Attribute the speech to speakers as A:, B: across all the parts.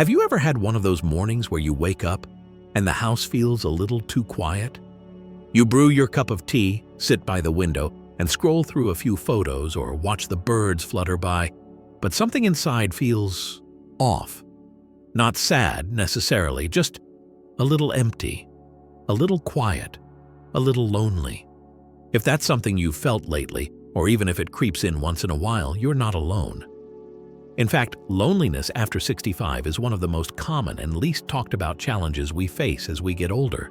A: Have you ever had one of those mornings where you wake up and the house feels a little too quiet? You brew your cup of tea, sit by the window, and scroll through a few photos or watch the birds flutter by, but something inside feels off. Not sad necessarily, just a little empty, a little quiet, a little lonely. If that's something you've felt lately, or even if it creeps in once in a while, you're not alone. In fact, loneliness after 65 is one of the most common and least talked about challenges we face as we get older.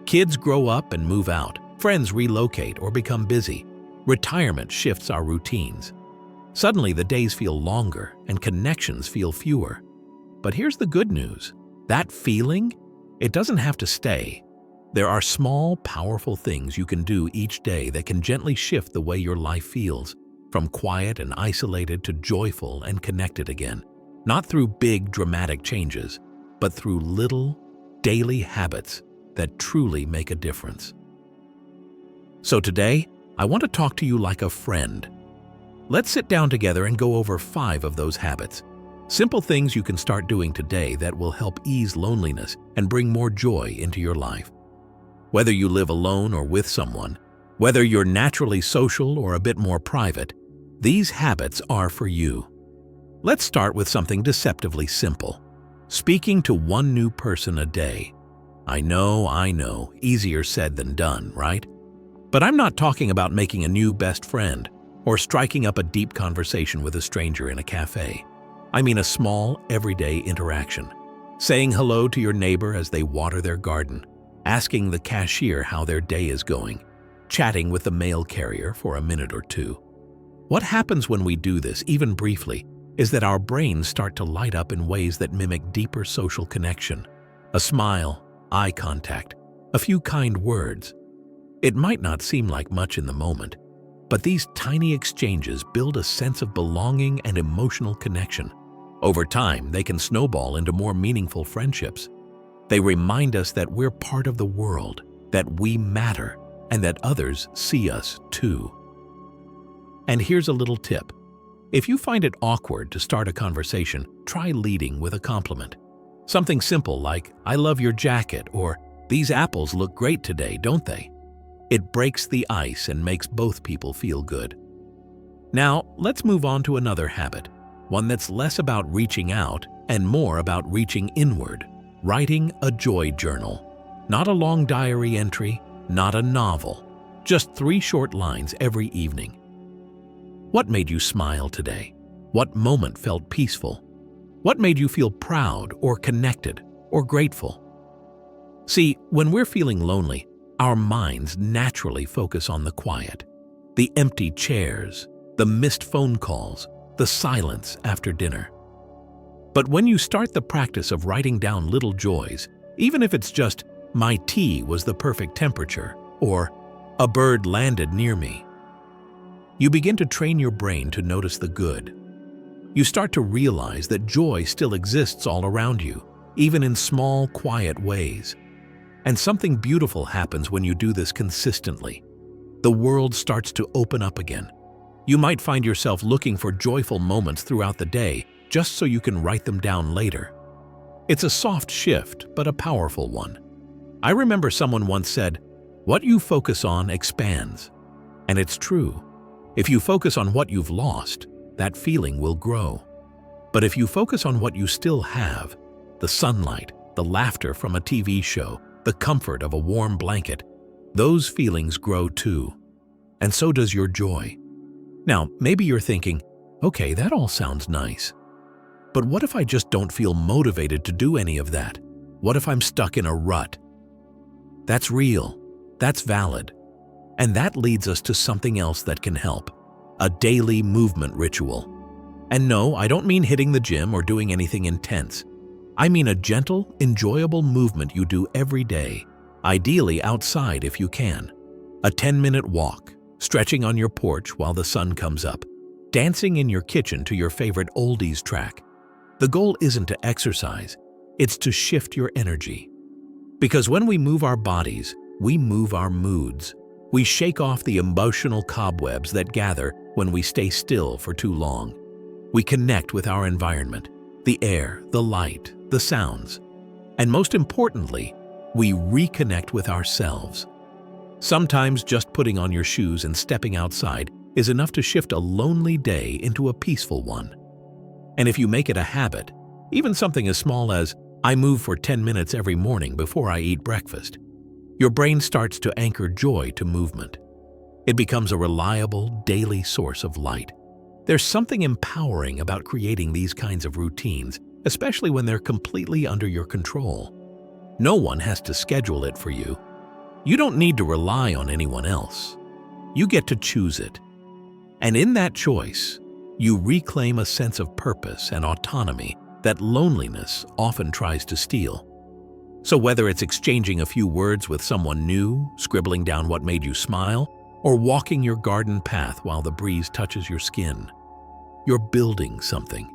A: Kids grow up and move out, friends relocate or become busy, retirement shifts our routines. Suddenly the days feel longer and connections feel fewer. But here's the good news. That feeling, it doesn't have to stay. There are small, powerful things you can do each day that can gently shift the way your life feels, from quiet and isolated to joyful and connected again. Not through big, dramatic changes, but through little, daily habits that truly make a difference. So today, I want to talk to you like a friend. Let's sit down together and go over 5 of those habits. Simple things you can start doing today that will help ease loneliness and bring more joy into your life. Whether you live alone or with someone, whether you're naturally social or a bit more private, these habits are for you. Let's start with something deceptively simple. Speaking to one new person a day. I know, easier said than done, right? But I'm not talking about making a new best friend or striking up a deep conversation with a stranger in a cafe. I mean a small, everyday interaction. Saying hello to your neighbor as they water their garden, asking the cashier how their day is going, chatting with the mail carrier for a minute or two. What happens when we do this, even briefly, is that our brains start to light up in ways that mimic deeper social connection. A smile, eye contact, a few kind words. It might not seem like much in the moment, but these tiny exchanges build a sense of belonging and emotional connection. Over time, they can snowball into more meaningful friendships. They remind us that we're part of the world, that we matter, and that others see us too. And here's a little tip. If you find it awkward to start a conversation, try leading with a compliment. Something simple like, "I love your jacket," or "These apples look great today, don't they?" It breaks the ice and makes both people feel good. Now, let's move on to another habit, one that's less about reaching out and more about reaching inward. Writing a joy journal. Not a long diary entry, not a novel. Just 3 short lines every evening. What made you smile today? What moment felt peaceful? What made you feel proud or connected or grateful? See, when we're feeling lonely, our minds naturally focus on the quiet, the empty chairs, the missed phone calls, the silence after dinner. But when you start the practice of writing down little joys, even if it's just, "My tea was the perfect temperature," or "A bird landed near me," you begin to train your brain to notice the good. You start to realize that joy still exists all around you, even in small, quiet ways. And something beautiful happens when you do this consistently. The world starts to open up again. You might find yourself looking for joyful moments throughout the day, just so you can write them down later. It's a soft shift, but a powerful one. I remember someone once said, "What you focus on expands." And it's true. If you focus on what you've lost, that feeling will grow. But if you focus on what you still have, the sunlight, the laughter from a TV show, the comfort of a warm blanket, those feelings grow too. And so does your joy. Now, maybe you're thinking, okay, that all sounds nice. But what if I just don't feel motivated to do any of that? What if I'm stuck in a rut? That's real. That's valid. And that leads us to something else that can help. A daily movement ritual. And no, I don't mean hitting the gym or doing anything intense. I mean a gentle, enjoyable movement you do every day, ideally outside if you can. A 10-minute walk, stretching on your porch while the sun comes up, dancing in your kitchen to your favorite oldies track. The goal isn't to exercise, it's to shift your energy. Because when we move our bodies, we move our moods. We shake off the emotional cobwebs that gather when we stay still for too long. We connect with our environment. The air, the light, the sounds. And most importantly, we reconnect with ourselves. Sometimes just putting on your shoes and stepping outside is enough to shift a lonely day into a peaceful one. And if you make it a habit, even something as small as, I move for 10 minutes every morning before I eat breakfast, your brain starts to anchor joy to movement. It becomes a reliable, daily source of light. There's something empowering about creating these kinds of routines, especially when they're completely under your control. No one has to schedule it for you. You don't need to rely on anyone else. You get to choose it. And in that choice, you reclaim a sense of purpose and autonomy that loneliness often tries to steal. So whether it's exchanging a few words with someone new, scribbling down what made you smile, or walking your garden path while the breeze touches your skin, you're building something.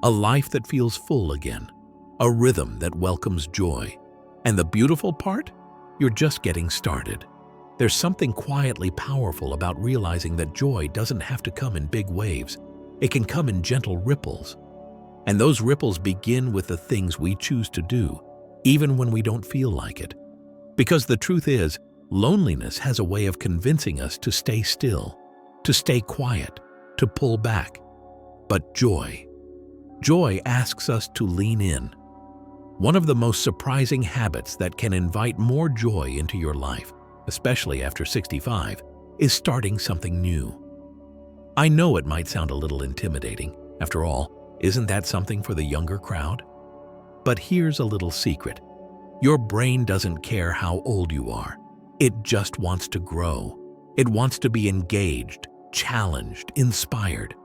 A: A life that feels full again. A rhythm that welcomes joy. And the beautiful part? You're just getting started. There's something quietly powerful about realizing that joy doesn't have to come in big waves. It can come in gentle ripples. And those ripples begin with the things we choose to do, even when we don't feel like it. Because the truth is, loneliness has a way of convincing us to stay still, to stay quiet, to pull back. But joy asks us to lean in. One of the most surprising habits that can invite more joy into your life, especially after 65, is starting something new. I know it might sound a little intimidating. After all, isn't that something for the younger crowd? But here's a little secret. Your brain doesn't care how old you are. It just wants to grow. It wants to be engaged, challenged, inspired.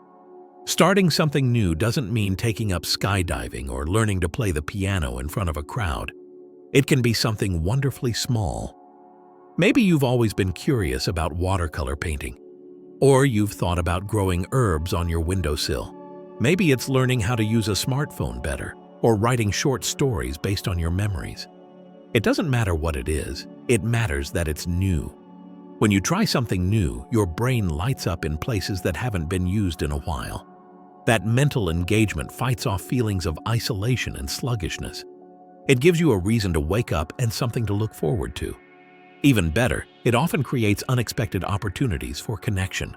A: Starting something new doesn't mean taking up skydiving or learning to play the piano in front of a crowd. It can be something wonderfully small. Maybe you've always been curious about watercolor painting, or you've thought about growing herbs on your windowsill. Maybe it's learning how to use a smartphone better, or writing short stories based on your memories. It doesn't matter what it is, it matters that it's new. When you try something new, your brain lights up in places that haven't been used in a while. That mental engagement fights off feelings of isolation and sluggishness. It gives you a reason to wake up and something to look forward to. Even better, it often creates unexpected opportunities for connection.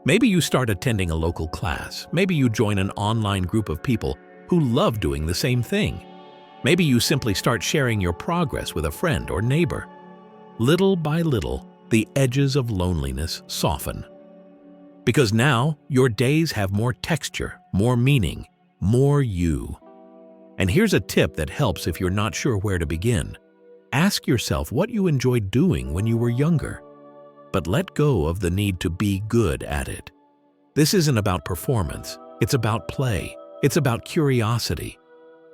A: Maybe you start attending a local class. Maybe you join an online group of people who love doing the same thing. Maybe you simply start sharing your progress with a friend or neighbor. Little by little, the edges of loneliness soften. Because now, your days have more texture, more meaning, more you. And here's a tip that helps if you're not sure where to begin. Ask yourself what you enjoyed doing when you were younger. But let go of the need to be good at it. This isn't about performance. It's about play. It's about curiosity.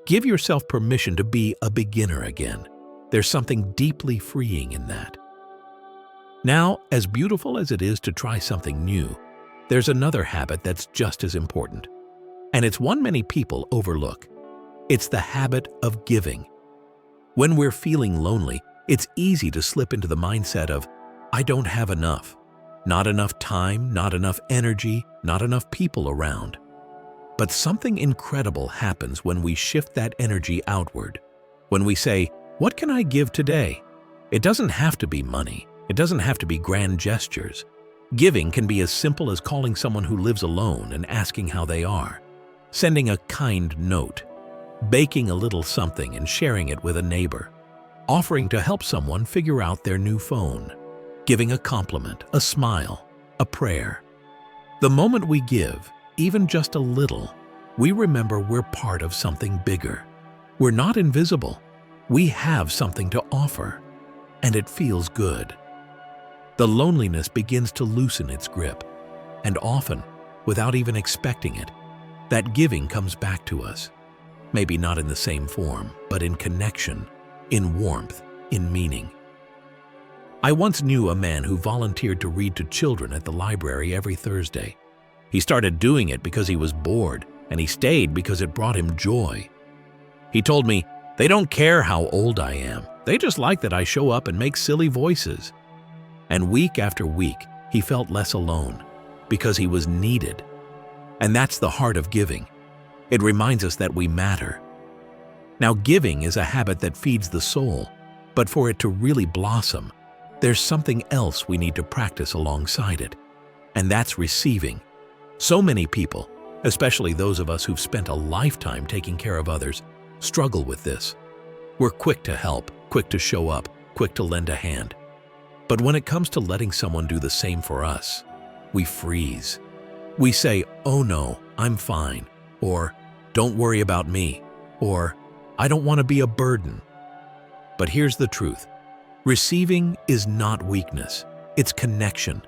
A: Give yourself permission to be a beginner again. There's something deeply freeing in that. Now, as beautiful as it is to try something new, there's another habit that's just as important. And it's one many people overlook. It's the habit of giving. When we're feeling lonely, it's easy to slip into the mindset of, I don't have enough. Not enough time, not enough energy, not enough people around. But something incredible happens when we shift that energy outward. When we say, what can I give today? It doesn't have to be money. It doesn't have to be grand gestures. Giving can be as simple as calling someone who lives alone and asking how they are, sending a kind note, baking a little something and sharing it with a neighbor, offering to help someone figure out their new phone, giving a compliment, a smile, a prayer. The moment we give, even just a little, we remember we're part of something bigger. We're not invisible. We have something to offer, and it feels good. The loneliness begins to loosen its grip, and often, without even expecting it, that giving comes back to us. Maybe not in the same form, but in connection, in warmth, in meaning. I once knew a man who volunteered to read to children at the library every Thursday. He started doing it because he was bored, and he stayed because it brought him joy. He told me, they don't care how old I am. They just like that I show up and make silly voices. And week after week, he felt less alone because he was needed. And that's the heart of giving. It reminds us that we matter. Now, giving is a habit that feeds the soul, but for it to really blossom, there's something else we need to practice alongside it, and that's receiving. So many people, especially those of us who've spent a lifetime taking care of others, struggle with this. We're quick to help, quick to show up, quick to lend a hand. But when it comes to letting someone do the same for us, we freeze. We say, "Oh no, I'm fine," or "Don't worry about me," or "I don't want to be a burden." But here's the truth. Receiving is not weakness. It's connection.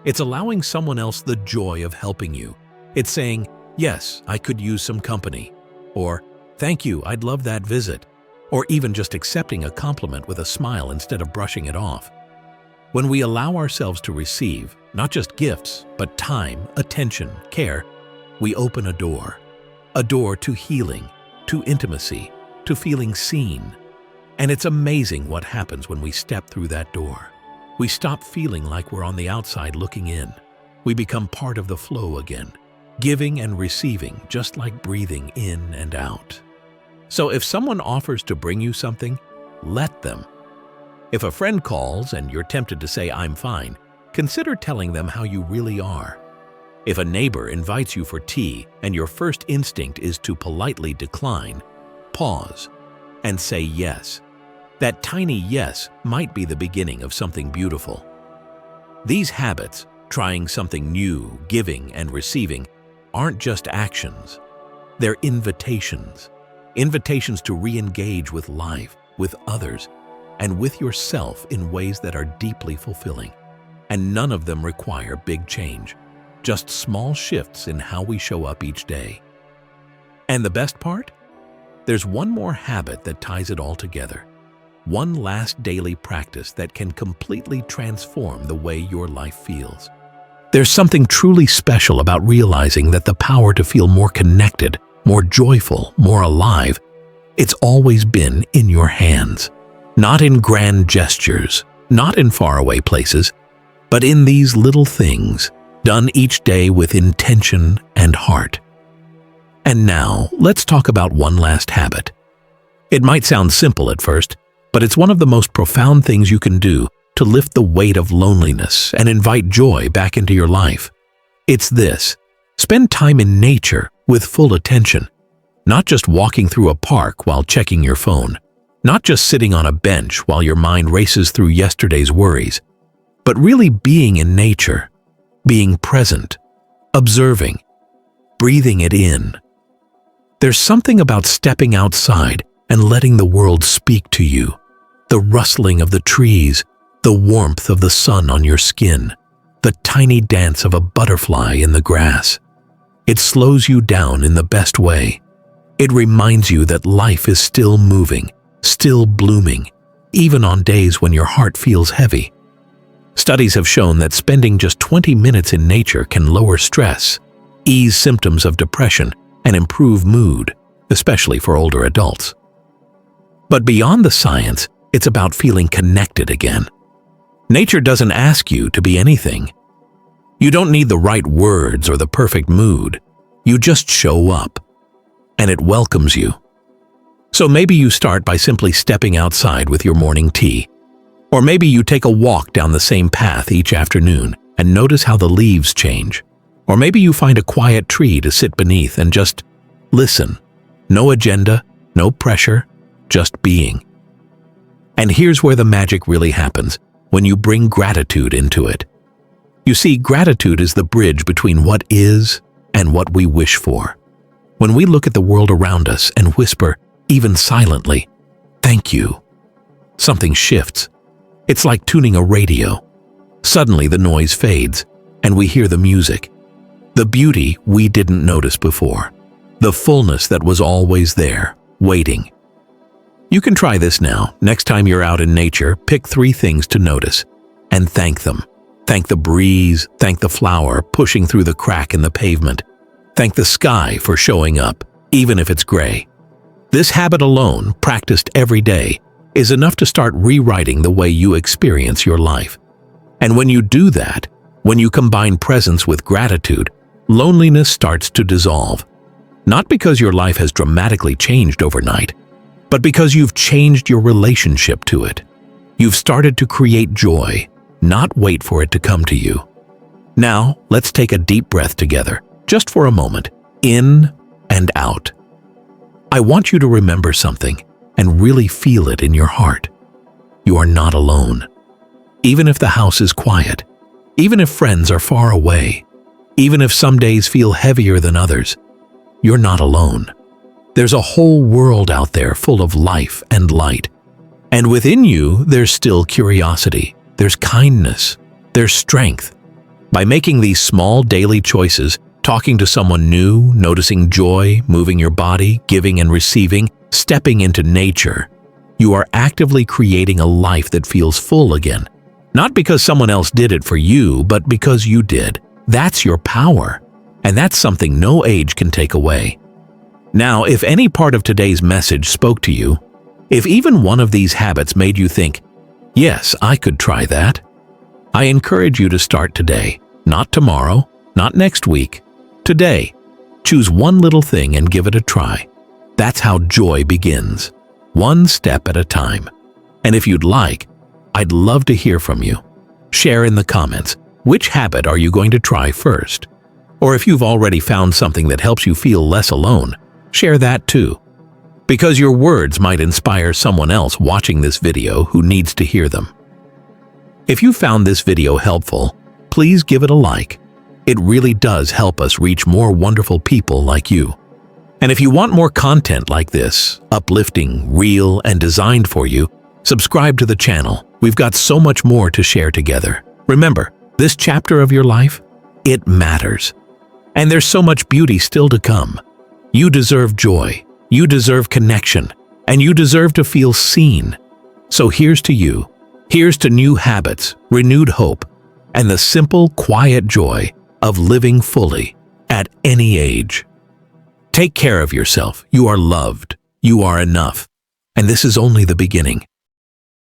A: It's allowing someone else the joy of helping you. It's saying, "Yes, I could use some company," or "Thank you, I'd love that visit," or even just accepting a compliment with a smile instead of brushing it off. When we allow ourselves to receive, not just gifts, but time, attention, care, we open a door to healing, to intimacy, to feeling seen. And it's amazing what happens when we step through that door. We stop feeling like we're on the outside looking in. We become part of the flow again, giving and receiving just like breathing in and out. So if someone offers to bring you something, let them. If a friend calls and you're tempted to say, "I'm fine," consider telling them how you really are. If a neighbor invites you for tea and your first instinct is to politely decline, pause and say yes. That tiny yes might be the beginning of something beautiful. These habits, trying something new, giving and receiving, aren't just actions. They're invitations. Invitations to re-engage with life, with others, and with yourself in ways that are deeply fulfilling. And none of them require big change, just small shifts in how we show up each day. And the best part? There's one more habit that ties it all together. One last daily practice that can completely transform the way your life feels. There's something truly special about realizing that the power to feel more connected, more joyful, more alive, it's always been in your hands. Not in grand gestures, not in faraway places, but in these little things, done each day with intention and heart. And now, let's talk about one last habit. It might sound simple at first, but it's one of the most profound things you can do to lift the weight of loneliness and invite joy back into your life. It's this: spend time in nature with full attention, not just walking through a park while checking your phone, not just sitting on a bench while your mind races through yesterday's worries, but really being in nature, being present, observing, breathing it in. There's something about stepping outside and letting the world speak to you. The rustling of the trees, the warmth of the sun on your skin, the tiny dance of a butterfly in the grass. It slows you down in the best way. It reminds you that life is still moving, still blooming, even on days when your heart feels heavy. Studies have shown that spending just 20 minutes in nature can lower stress, ease symptoms of depression, and improve mood, especially for older adults. But beyond the science, it's about feeling connected again. Nature doesn't ask you to be anything. You don't need the right words or the perfect mood. You just show up, and it welcomes you. So maybe you start by simply stepping outside with your morning tea. Or maybe you take a walk down the same path each afternoon and notice how the leaves change. Or maybe you find a quiet tree to sit beneath and just listen. No agenda, no pressure, just being. And here's where the magic really happens, when you bring gratitude into it. You see, gratitude is the bridge between what is and what we wish for. When we look at the world around us and whisper, even silently, "Thank you," something shifts. It's like tuning a radio. Suddenly the noise fades, and we hear the music. The beauty we didn't notice before. The fullness that was always there, waiting. You can try this now. Next time you're out in nature, pick 3 things to notice and thank them. Thank the breeze, thank the flower pushing through the crack in the pavement. Thank the sky for showing up, even if it's gray. This habit alone, practiced every day, is enough to start rewriting the way you experience your life. And when you do that, when you combine presence with gratitude, loneliness starts to dissolve. Not because your life has dramatically changed overnight, but because you've changed your relationship to it. You've started to create joy, not wait for it to come to you. Now, let's take a deep breath together, just for a moment, in and out. I want you to remember something and really feel it in your heart. You are not alone. Even if the house is quiet, even if friends are far away, even if some days feel heavier than others, you're not alone. There's a whole world out there full of life and light. And within you, there's still curiosity, there's kindness, there's strength. By making these small daily choices, talking to someone new, noticing joy, moving your body, giving and receiving, stepping into nature, you are actively creating a life that feels full again. Not because someone else did it for you, but because you did. That's your power. And that's something no age can take away. Now, if any part of today's message spoke to you, if even one of these habits made you think, yes, I could try that, I encourage you to start today. Not tomorrow, not next week. Today, choose one little thing and give it a try. That's how joy begins, one step at a time. And if you'd like, I'd love to hear from you. Share in the comments, which habit are you going to try first? Or if you've already found something that helps you feel less alone, share that too. Because your words might inspire someone else watching this video who needs to hear them. If you found this video helpful, please give it a like. It really does help us reach more wonderful people like you. And if you want more content like this, uplifting, real, and designed for you, subscribe to the channel. We've got so much more to share together. Remember, this chapter of your life, it matters. And there's so much beauty still to come. You deserve joy, you deserve connection, and you deserve to feel seen. So here's to you. Here's to new habits, renewed hope, and the simple, quiet joy of living fully at any age. Take care of yourself. You are loved. You are enough. And this is only the beginning.